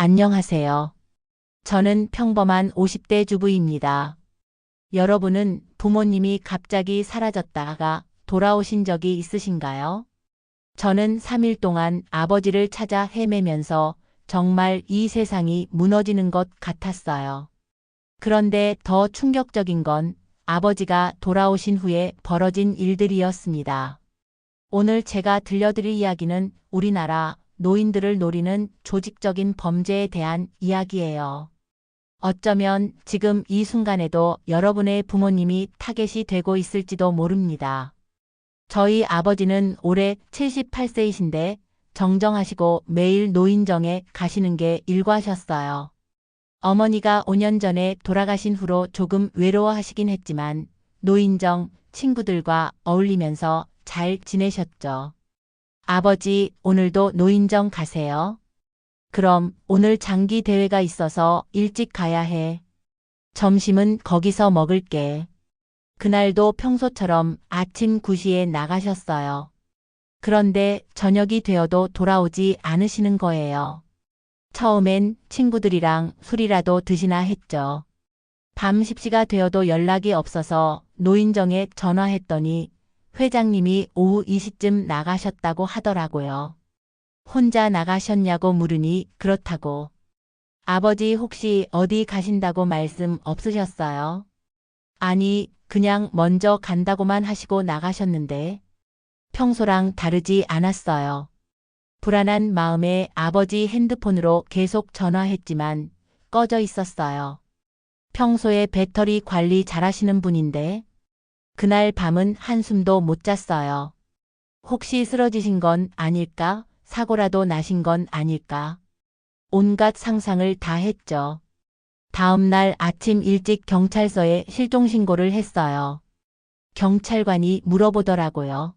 안녕하세요. 저는 평범한 50대 주부입니다. 여러분은 부모님이 갑자기 사라졌다가 돌아오신 적이 있으신가요? 저는 3일 동안 아버지를 찾아 헤매면서 정말 이 세상이 무너지는 것 같았어요. 그런데 더 충격적인 건 아버지가 돌아오신 후에 벌어진 일들이었습니다. 오늘 제가 들려드릴 이야기는 우리나라 노인들을 노리는 조직적인 범죄에 대한 이야기예요. 어쩌면 지금 이 순간에도 여러분의 부모님이 타겟이 되고 있을지도 모릅니다. 저희 아버지는 올해 78세이신데 정정하시고 매일 노인정에 가시는 게 일과셨어요. 어머니가 5년 전에 돌아가신 후로 조금 외로워하시긴 했지만 노인정 친구들과 어울리면서 잘 지내셨죠. 아버지, 오늘도 노인정 가세요? 그럼 오늘 장기 대회가 있어서 일찍 가야 해. 점심은 거기서 먹을게. 그날도 평소처럼 아침 9시에 나가셨어요. 그런데 저녁이 되어도 돌아오지 않으시는 거예요. 처음엔 친구들이랑 술이라도 드시나 했죠. 밤 10시가 되어도 연락이 없어서 노인정에 전화했더니 회장님이 오후 2시쯤 나가셨다고 하더라고요. 혼자 나가셨냐고 물으니 그렇다고. 아버지 혹시 어디 가신다고 말씀 없으셨어요? 아니, 그냥 먼저 간다고만 하시고 나가셨는데 평소랑 다르지 않았어요. 불안한 마음에 아버지 핸드폰으로 계속 전화했지만 꺼져 있었어요. 평소에 배터리 관리 잘하시는 분인데 그날 밤은 한숨도 못 잤어요. 혹시 쓰러지신 건 아닐까? 사고라도 나신 건 아닐까? 온갖 상상을 다 했죠. 다음 날 아침 일찍 경찰서에 실종신고를 했어요. 경찰관이 물어보더라고요.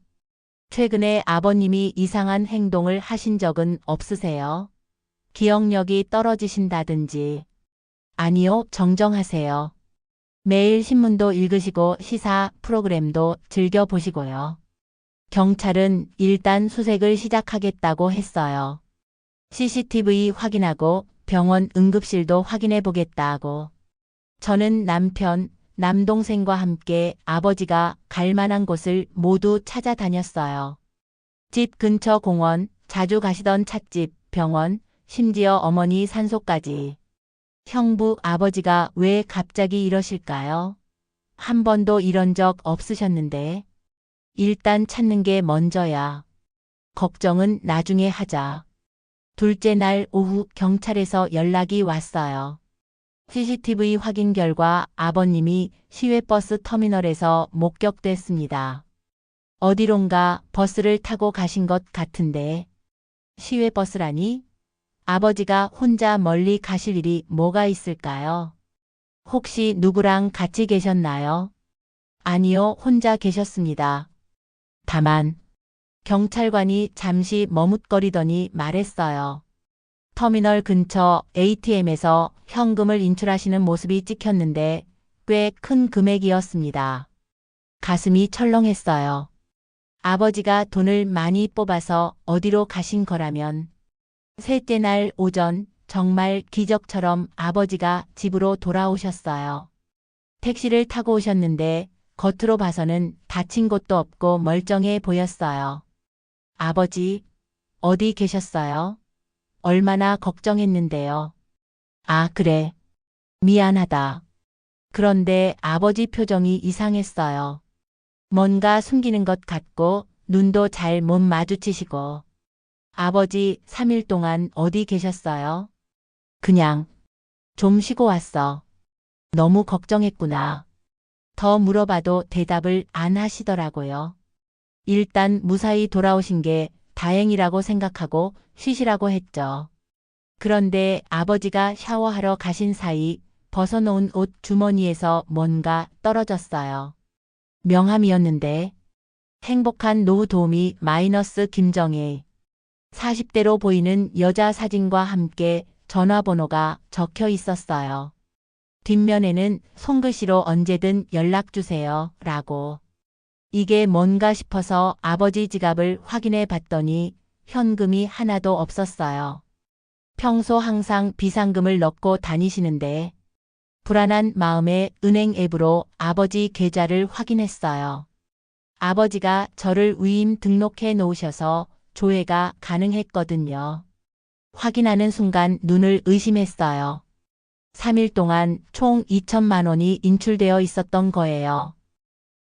최근에 아버님이 이상한 행동을 하신 적은 없으세요? 기억력이 떨어지신다든지. 아니요, 정정하세요. 매일 신문도 읽으시고 시사 프로그램도 즐겨보시고요. 경찰은 일단 수색을 시작하겠다고 했어요. CCTV 확인하고 병원 응급실도 확인해 보겠다고. 저는 남편, 남동생과 함께 아버지가 갈 만한 곳을 모두 찾아다녔어요. 집 근처 공원, 자주 가시던 찻집, 병원, 심지어 어머니 산소까지. 형부 아버지가 왜 갑자기 이러실까요? 한 번도 이런 적 없으셨는데. 일단 찾는 게 먼저야. 걱정은 나중에 하자. 둘째 날 오후 경찰에서 연락이 왔어요. CCTV 확인 결과 아버님이 시외버스 터미널에서 목격됐습니다. 어디론가 버스를 타고 가신 것 같은데. 시외버스라니? 아버지가 혼자 멀리 가실 일이 뭐가 있을까요? 혹시 누구랑 같이 계셨나요? 아니요, 혼자 계셨습니다. 다만 경찰관이 잠시 머뭇거리더니 말했어요. 터미널 근처 ATM에서 현금을 인출하시는 모습이 찍혔는데 꽤 큰 금액이었습니다. 가슴이 철렁했어요. 아버지가 돈을 많이 뽑아서 어디로 가신 거라면. 셋째 날 오전 정말 기적처럼 아버지가 집으로 돌아오셨어요. 택시를 타고 오셨는데 겉으로 봐서는 다친 곳도 없고 멀쩡해 보였어요. 아버지, 어디 계셨어요? 얼마나 걱정했는데요. 아, 그래. 미안하다. 그런데 아버지 표정이 이상했어요. 뭔가 숨기는 것 같고 눈도 잘 못 마주치시고. 아버지 3일 동안 어디 계셨어요? 그냥 좀 쉬고 왔어. 너무 걱정했구나. 더 물어봐도 대답을 안 하시더라고요. 일단 무사히 돌아오신 게 다행이라고 생각하고 쉬시라고 했죠. 그런데 아버지가 샤워하러 가신 사이 벗어놓은 옷 주머니에서 뭔가 떨어졌어요. 명함이었는데 행복한 노후 도우미 마이너스 김정혜. 40대로 보이는 여자 사진과 함께 전화번호가 적혀 있었어요. 뒷면에는 손글씨로 언제든 연락주세요 라고. 이게 뭔가 싶어서 아버지 지갑을 확인해 봤더니 현금이 하나도 없었어요. 평소 항상 비상금을 넣고 다니시는데 불안한 마음에 은행 앱으로 아버지 계좌를 확인했어요. 아버지가 저를 위임 등록해 놓으셔서 조회가 가능했거든요. 확인하는 순간 눈을 의심했어요. 3일 동안 총 2천만 원이 인출되어 있었던 거예요.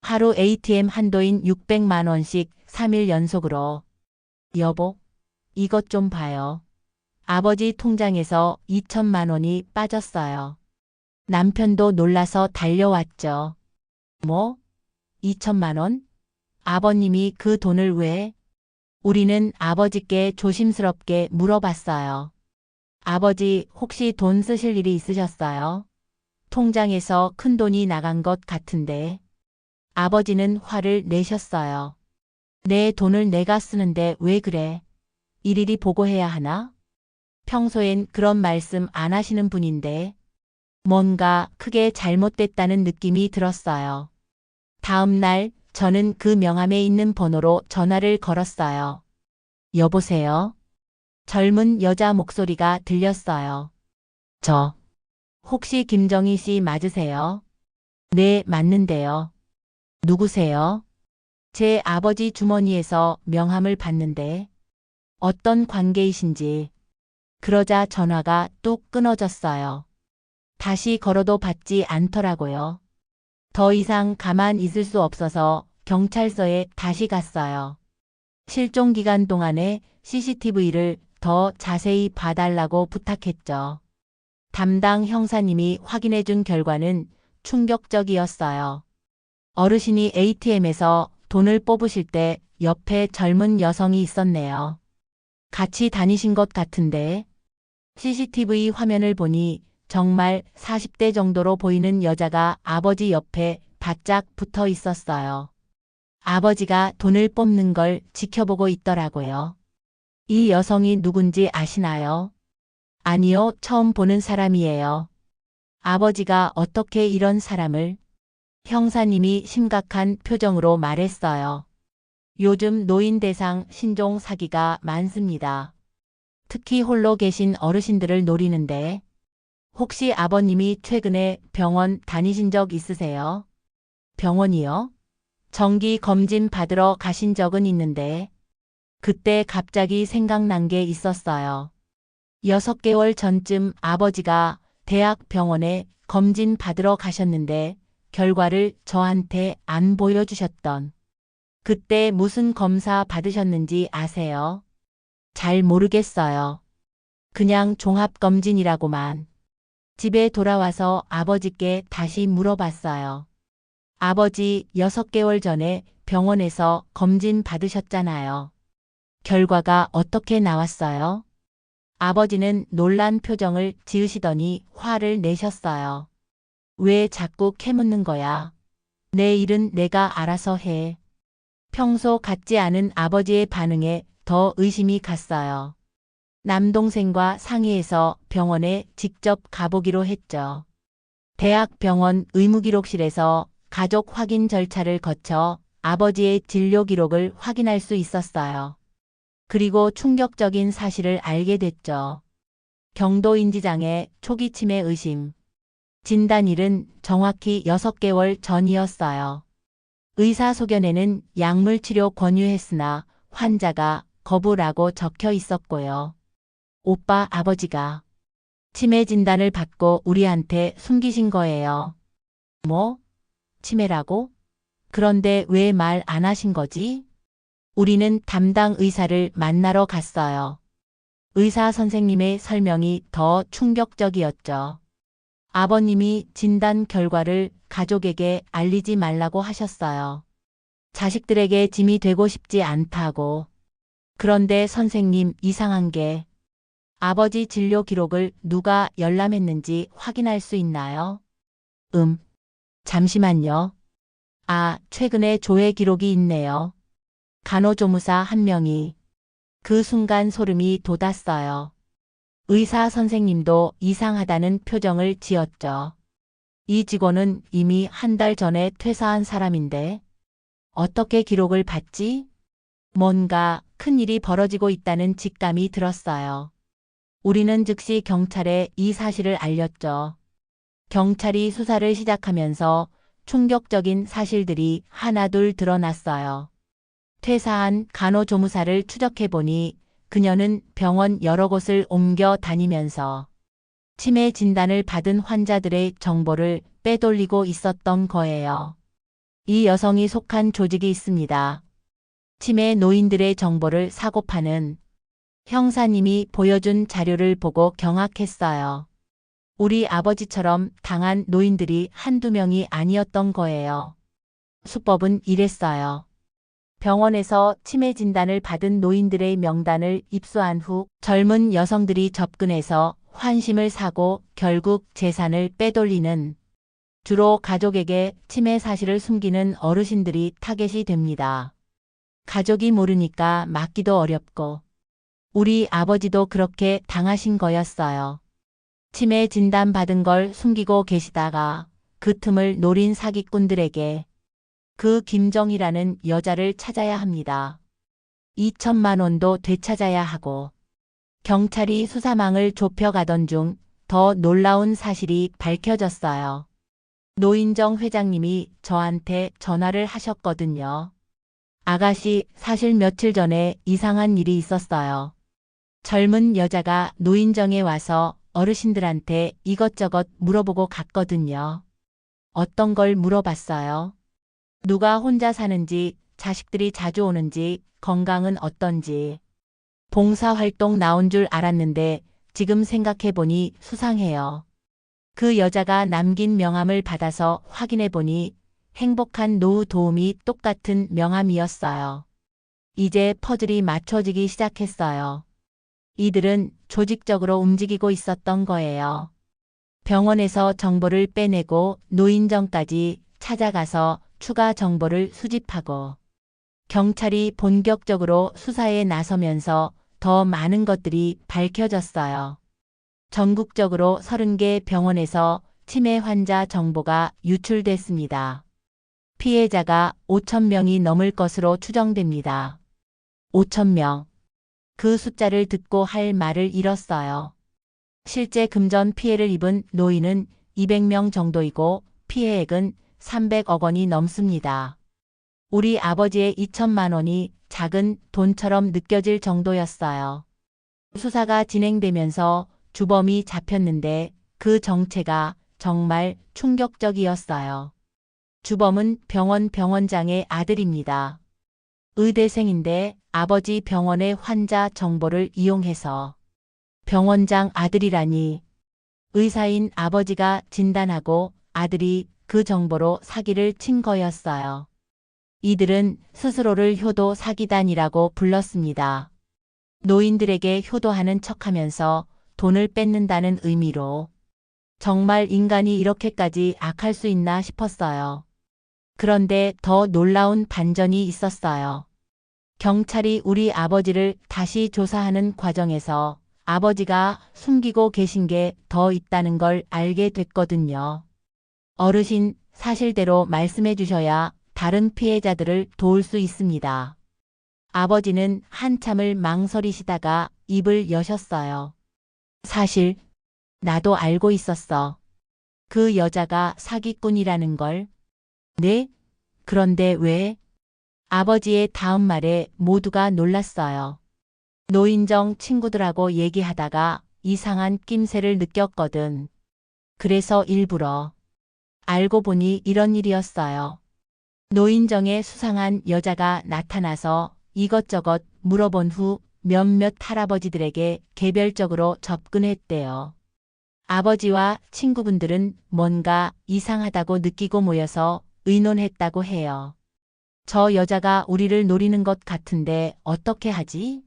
하루 ATM 한도인 600만 원씩 3일 연속으로. 여보, 이것 좀 봐요. 아버지 통장에서 2천만 원이 빠졌어요. 남편도 놀라서 달려왔죠. 뭐? 2천만 원? 아버님이 그 돈을 왜? 우리는 아버지께 조심스럽게 물어봤어요. 아버지, 혹시 돈 쓰실 일이 있으셨어요? 통장에서 큰 돈이 나간 것 같은데. 아버지는 화를 내셨어요. 내 돈을 내가 쓰는데 왜 그래? 일일이 보고해야 하나? 평소엔 그런 말씀 안 하시는 분인데 뭔가 크게 잘못됐다는 느낌이 들었어요. 다음 날 저는 그 명함에 있는 번호로 전화를 걸었어요. 여보세요? 젊은 여자 목소리가 들렸어요. 저, 혹시 김정희 씨 맞으세요? 네, 맞는데요. 누구세요? 제 아버지 주머니에서 명함을 봤는데 어떤 관계이신지. 그러자 전화가 뚝 끊어졌어요. 다시 걸어도 받지 않더라고요. 더 이상 가만 있을 수 없어서 경찰서에 다시 갔어요. 실종 기간 동안에 CCTV를 더 자세히 봐달라고 부탁했죠. 담당 형사님이 확인해준 결과는 충격적이었어요. 어르신이 ATM에서 돈을 뽑으실 때 옆에 젊은 여성이 있었네요. 같이 다니신 것 같은데 CCTV 화면을 보니 정말 40대 정도로 보이는 여자가 아버지 옆에 바짝 붙어 있었어요. 아버지가 돈을 뽑는 걸 지켜보고 있더라고요. 이 여성이 누군지 아시나요? 아니요, 처음 보는 사람이에요. 아버지가 어떻게 이런 사람을? 형사님이 심각한 표정으로 말했어요. 요즘 노인 대상 신종 사기가 많습니다. 특히 홀로 계신 어르신들을 노리는데 혹시 아버님이 최근에 병원 다니신 적 있으세요? 병원이요? 정기 검진 받으러 가신 적은 있는데 그때 갑자기 생각난 게 있었어요. 6개월 전쯤 아버지가 대학병원에 검진 받으러 가셨는데 결과를 저한테 안 보여주셨던. 그때 무슨 검사 받으셨는지 아세요? 잘 모르겠어요. 그냥 종합검진이라고만. 집에 돌아와서 아버지께 다시 물어봤어요. 아버지 6개월 전에 병원에서 검진 받으셨잖아요. 결과가 어떻게 나왔어요? 아버지는 놀란 표정을 지으시더니 화를 내셨어요. 왜 자꾸 캐묻는 거야? 내 일은 내가 알아서 해. 평소 같지 않은 아버지의 반응에 더 의심이 갔어요. 남동생과 상의해서 병원에 직접 가보기로 했죠. 대학병원 의무기록실에서 가족 확인 절차를 거쳐 아버지의 진료 기록을 확인할 수 있었어요. 그리고 충격적인 사실을 알게 됐죠. 경도인지장애 초기 치매 의심. 진단일은 정확히 6개월 전이었어요. 의사소견에는 약물치료 권유했으나 환자가 거부라고 적혀 있었고요. 오빠 아버지가 치매 진단을 받고 우리한테 숨기신 거예요. 뭐? 치매라고? 그런데 왜 말 안 하신 거지? 우리는 담당 의사를 만나러 갔어요. 의사 선생님의 설명이 더 충격적이었죠. 아버님이 진단 결과를 가족에게 알리지 말라고 하셨어요. 자식들에게 짐이 되고 싶지 않다고. 그런데 선생님, 이상한 게 아버지 진료 기록을 누가 열람했는지 확인할 수 있나요? 잠시만요. 아, 최근에 조회 기록이 있네요. 간호조무사 한 명이. 그 순간 소름이 돋았어요. 의사 선생님도 이상하다는 표정을 지었죠. 이 직원은 이미 한 달 전에 퇴사한 사람인데 어떻게 기록을 봤지? 뭔가 큰 일이 벌어지고 있다는 직감이 들었어요. 우리는 즉시 경찰에 이 사실을 알렸죠. 경찰이 수사를 시작하면서 충격적인 사실들이 하나둘 드러났어요. 퇴사한 간호조무사를 추적해보니 그녀는 병원 여러 곳을 옮겨 다니면서 치매 진단을 받은 환자들의 정보를 빼돌리고 있었던 거예요. 이 여성이 속한 조직이 있습니다. 치매 노인들의 정보를 사고 파는. 형사님이 보여준 자료를 보고 경악했어요. 우리 아버지처럼 당한 노인들이 한두 명이 아니었던 거예요. 수법은 이랬어요. 병원에서 치매 진단을 받은 노인들의 명단을 입수한 후 젊은 여성들이 접근해서 환심을 사고 결국 재산을 빼돌리는, 주로 가족에게 치매 사실을 숨기는 어르신들이 타겟이 됩니다. 가족이 모르니까 막기도 어렵고 우리 아버지도 그렇게 당하신 거였어요. 치매 진단 받은 걸 숨기고 계시다가 그 틈을 노린 사기꾼들에게 그 김정희라는 여자를 찾아야 합니다. 2천만 원도 되찾아야 하고 경찰이 수사망을 좁혀가던 중 더 놀라운 사실이 밝혀졌어요. 노인정 회장님이 저한테 전화를 하셨거든요. 아가씨, 사실 며칠 전에 이상한 일이 있었어요. 젊은 여자가 노인정에 와서 어르신들한테 이것저것 물어보고 갔거든요. 어떤 걸 물어봤어요? 누가 혼자 사는지, 자식들이 자주 오는지, 건강은 어떤지. 봉사활동 나온 줄 알았는데 지금 생각해보니 수상해요. 그 여자가 남긴 명함을 받아서 확인해보니 행복한 노후 도우미 똑같은 명함이었어요. 이제 퍼즐이 맞춰지기 시작했어요. 이들은 조직적으로 움직이고 있었던 거예요. 병원에서 정보를 빼내고 노인정까지 찾아가서 추가 정보를 수집하고 경찰이 본격적으로 수사에 나서면서 더 많은 것들이 밝혀졌어요. 전국적으로 30개 병원에서 치매 환자 정보가 유출됐습니다. 피해자가 5천 명이 넘을 것으로 추정됩니다. 5천 명. 그 숫자를 듣고 할 말을 잃었어요. 실제 금전 피해를 입은 노인은 200명 정도이고 피해액은 300억 원이 넘습니다. 우리 아버지의 2천만 원이 작은 돈처럼 느껴질 정도였어요. 수사가 진행되면서 주범이 잡혔는데 그 정체가 정말 충격적이었어요. 주범은 병원장의 아들입니다. 의대생인데 아버지 병원의 환자 정보를 이용해서 병원장 아들이라니. 의사인 아버지가 진단하고 아들이 그 정보로 사기를 친 거였어요. 이들은 스스로를 효도 사기단이라고 불렀습니다. 노인들에게 효도하는 척하면서 돈을 뺏는다는 의미로. 정말 인간이 이렇게까지 악할 수 있나 싶었어요. 그런데 더 놀라운 반전이 있었어요. 경찰이 우리 아버지를 다시 조사하는 과정에서 아버지가 숨기고 계신 게 더 있다는 걸 알게 됐거든요. 어르신, 사실대로 말씀해 주셔야 다른 피해자들을 도울 수 있습니다. 아버지는 한참을 망설이시다가 입을 여셨어요. 사실 나도 알고 있었어. 그 여자가 사기꾼이라는 걸. 네? 그런데 왜? 아버지의 다음 말에 모두가 놀랐어요. 노인정 친구들하고 얘기하다가 이상한 낌새를 느꼈거든. 그래서 일부러. 알고 보니 이런 일이었어요. 노인정에 수상한 여자가 나타나서 이것저것 물어본 후 몇몇 할아버지들에게 개별적으로 접근했대요. 아버지와 친구분들은 뭔가 이상하다고 느끼고 모여서 의논했다고 해요. 저 여자가 우리를 노리는 것 같은데 어떻게 하지?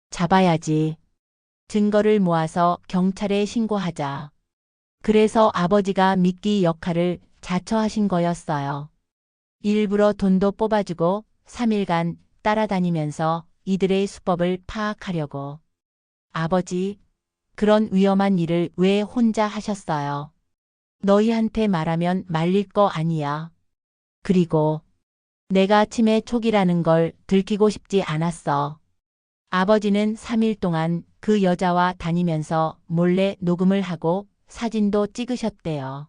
잡아야지. 증거를 모아서 경찰에 신고하자. 그래서 아버지가 미끼 역할을 자처하신 거였어요. 일부러 돈도 뽑아주고 3일간 따라다니면서 이들의 수법을 파악하려고. 아버지, 그런 위험한 일을 왜 혼자 하셨어요? 너희한테 말하면 말릴 거 아니야. 그리고 내가 치매 초기라는 걸 들키고 싶지 않았어. 아버지는 3일 동안 그 그 여자와 다니면서 몰래 녹음을 하고 사진도 찍으셨대요.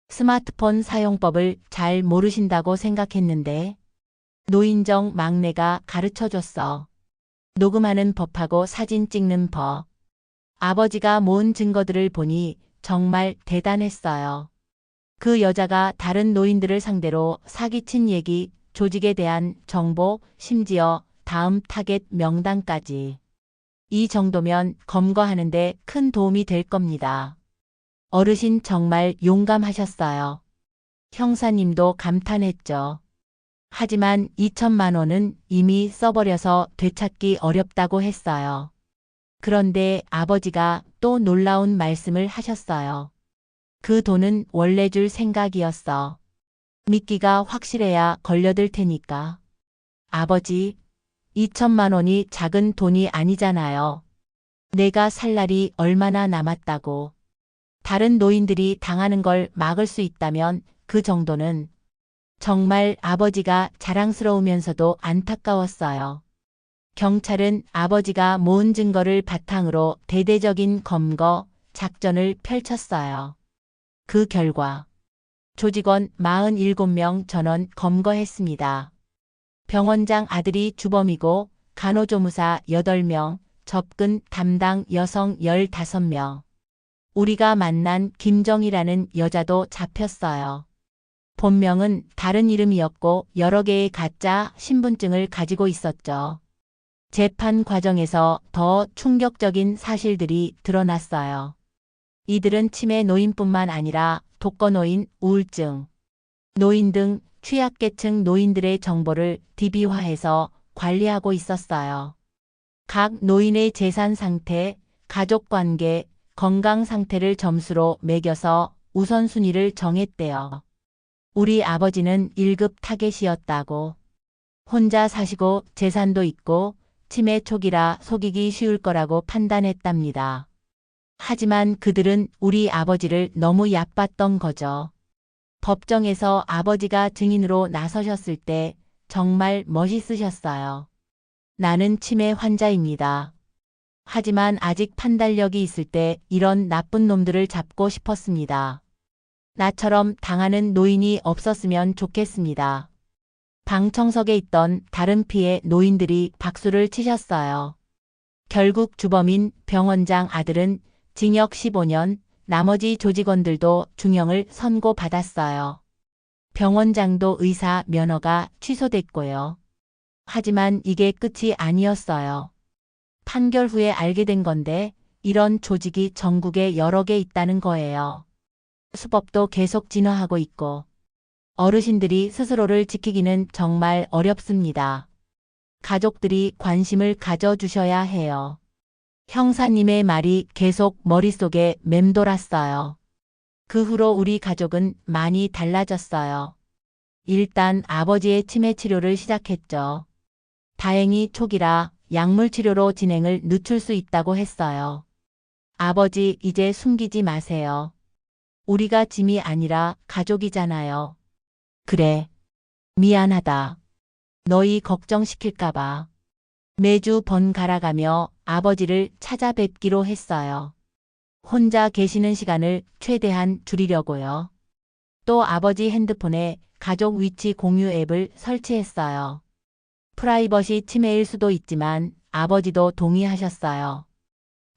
스마트폰 사용법을 잘 모르신다고 생각했는데 노인정 막내가 가르쳐줬어. 녹음하는 법하고 사진 찍는 법. 아버지가 모은 증거들을 보니 정말 대단했어요. 그 여자가 다른 노인들을 상대로 사기친 얘기, 조직에 대한 정보, 심지어 다음 타겟 명단까지. 이 정도면 검거하는데 큰 도움이 될 겁니다. 어르신 정말 용감하셨어요. 형사님도 감탄했죠. 하지만 2천만 원은 이미 써버려서 되찾기 어렵다고 했어요. 그런데 아버지가 또 놀라운 말씀을 하셨어요. 그 돈은 원래 줄 생각이었어. 믿기가 확실해야 걸려들 테니까. 아버지, 2천만 원이 작은 돈이 아니잖아요. 내가 살 날이 얼마나 남았다고. 다른 노인들이 당하는 걸 막을 수 있다면 그 정도는. 정말 아버지가 자랑스러우면서도 안타까웠어요. 경찰은 아버지가 모은 증거를 바탕으로 대대적인 검거 작전을 펼쳤어요. 그 결과 조직원 47명 전원 검거했습니다. 병원장 아들이 주범이고 간호조무사 8명, 접근 담당 여성 15명. 우리가 만난 김정희라는 여자도 잡혔어요. 본명은 다른 이름이었고 여러 개의 가짜 신분증을 가지고 있었죠. 재판 과정에서 더 충격적인 사실들이 드러났어요. 이들은 치매 노인뿐만 아니라 독거노인, 우울증, 노인 등 취약계층 노인들의 정보를 DB화해서 관리하고 있었어요. 각 노인의 재산 상태, 가족관계, 건강 상태를 점수로 매겨서 우선순위를 정했대요. 우리 아버지는 1급 타겟이었다고. 혼자 사시고 재산도 있고 치매 초기라 속이기 쉬울 거라고 판단했답니다. 하지만 그들은 우리 아버지를 너무 얕봤던 거죠. 법정에서 아버지가 증인으로 나서셨을 때 정말 멋있으셨어요. 나는 치매 환자입니다. 하지만 아직 판단력이 있을 때 이런 나쁜 놈들을 잡고 싶었습니다. 나처럼 당하는 노인이 없었으면 좋겠습니다. 방청석에 있던 다른 피해 노인들이 박수를 치셨어요. 결국 주범인 병원장 아들은 징역 15년, 나머지 조직원들도 중형을 선고받았어요. 병원장도 의사 면허가 취소됐고요. 하지만 이게 끝이 아니었어요. 판결 후에 알게 된 건데 이런 조직이 전국에 여러 개 있다는 거예요. 수법도 계속 진화하고 있고 어르신들이 스스로를 지키기는 정말 어렵습니다. 가족들이 관심을 가져주셔야 해요. 형사님의 말이 계속 머릿속에 맴돌았어요. 그 후로 우리 가족은 많이 달라졌어요. 일단 아버지의 치매 치료를 시작했죠. 다행히 초기라 약물 치료로 진행을 늦출 수 있다고 했어요. 아버지, 이제 숨기지 마세요. 우리가 짐이 아니라 가족이잖아요. 그래. 미안하다. 너희 걱정시킬까봐. 매주 번갈아가며 아버지를 찾아뵙기로 했어요. 혼자 계시는 시간을 최대한 줄이려고요. 또 아버지 핸드폰에 가족 위치 공유 앱을 설치했어요. 프라이버시 침해일 수도 있지만 아버지도 동의하셨어요.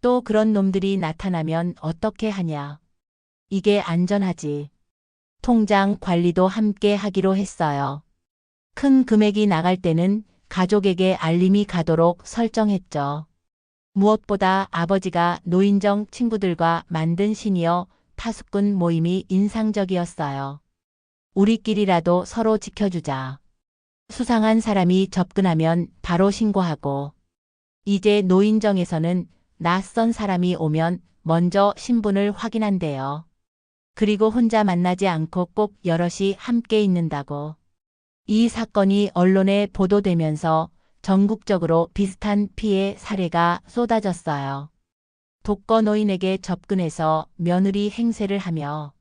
또 그런 놈들이 나타나면 어떻게 하냐. 이게 안전하지. 통장 관리도 함께 하기로 했어요. 큰 금액이 나갈 때는 가족에게 알림이 가도록 설정했죠. 무엇보다 아버지가 노인정 친구들과 만든 시니어 파수꾼 모임이 인상적이었어요. 우리끼리라도 서로 지켜주자. 수상한 사람이 접근하면 바로 신고하고. 이제 노인정에서는 낯선 사람이 오면 먼저 신분을 확인한대요. 그리고 혼자 만나지 않고 꼭 여럿이 함께 있는다고. 이 사건이 언론에 보도되면서 전국적으로 비슷한 피해 사례가 쏟아졌어요. 독거노인에게 접근해서 며느리 행세를 하며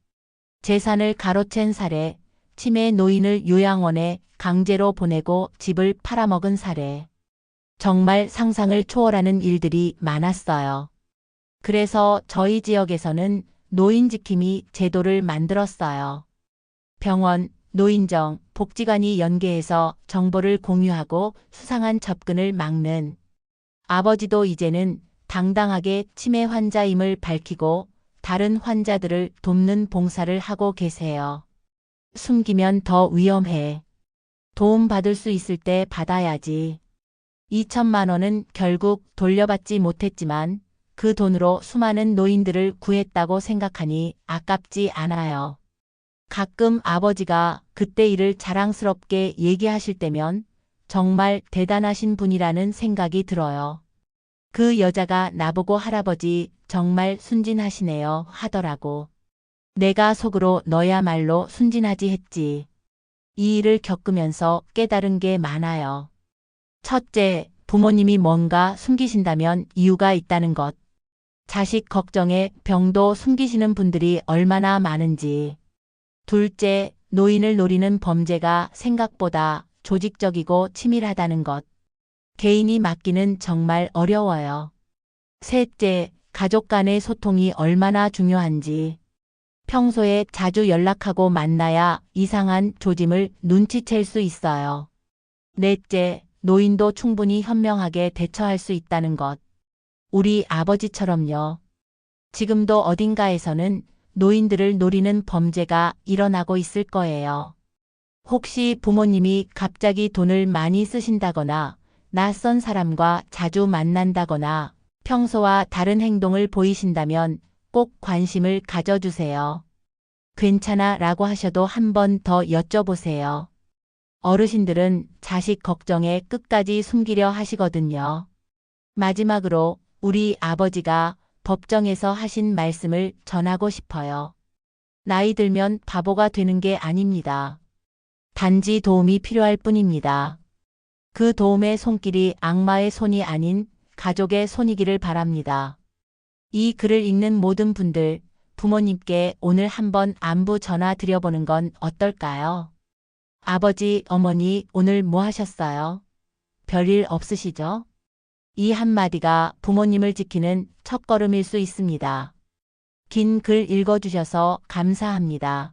재산을 가로챈 사례, 치매 노인을 요양원에 강제로 보내고 집을 팔아먹은 사례. 정말 상상을 초월하는 일들이 많았어요. 그래서 저희 지역에서는 노인지킴이 제도를 만들었어요. 병원, 노인정, 복지관이 연계해서 정보를 공유하고 수상한 접근을 막는. 아버지도 이제는 당당하게 치매 환자임을 밝히고 다른 환자들을 돕는 봉사를 하고 계세요. 숨기면 더 위험해. 도움받을 수 있을 때 받아야지. 2천만 원은 결국 돌려받지 못했지만 그 돈으로 수많은 노인들을 구했다고 생각하니 아깝지 않아요. 가끔 아버지가 그때 일을 자랑스럽게 얘기하실 때면 정말 대단하신 분이라는 생각이 들어요. 그 여자가 나보고 할아버지 정말 순진하시네요 하더라고. 내가 속으로 너야말로 순진하지 했지. 이 일을 겪으면서 깨달은 게 많아요. 첫째, 부모님이 뭔가 숨기신다면 이유가 있다는 것. 자식 걱정에 병도 숨기시는 분들이 얼마나 많은지. 둘째, 노인을 노리는 범죄가 생각보다 조직적이고 치밀하다는 것. 개인이 맡기는 정말 어려워요. 셋째, 가족 간의 소통이 얼마나 중요한지. 평소에 자주 연락하고 만나야 이상한 조짐을 눈치챌 수 있어요. 넷째, 노인도 충분히 현명하게 대처할 수 있다는 것. 우리 아버지처럼요. 지금도 어딘가에서는 노인들을 노리는 범죄가 일어나고 있을 거예요. 혹시 부모님이 갑자기 돈을 많이 쓰신다거나 낯선 사람과 자주 만난다거나 평소와 다른 행동을 보이신다면 꼭 관심을 가져주세요. 괜찮아 라고 하셔도 한 번 더 여쭤보세요. 어르신들은 자식 걱정에 끝까지 숨기려 하시거든요. 마지막으로 우리 아버지가 법정에서 하신 말씀을 전하고 싶어요. 나이 들면 바보가 되는 게 아닙니다. 단지 도움이 필요할 뿐입니다. 그 도움의 손길이 악마의 손이 아닌 가족의 손이기를 바랍니다. 이 글을 읽는 모든 분들, 부모님께 오늘 한번 안부 전화 드려보는 건 어떨까요? 아버지, 어머니, 오늘 뭐 하셨어요? 별일 없으시죠? 이 한마디가 부모님을 지키는 첫걸음일 수 있습니다. 긴 글 읽어주셔서 감사합니다.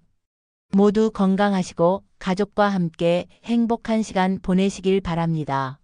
모두 건강하시고 가족과 함께 행복한 시간 보내시길 바랍니다.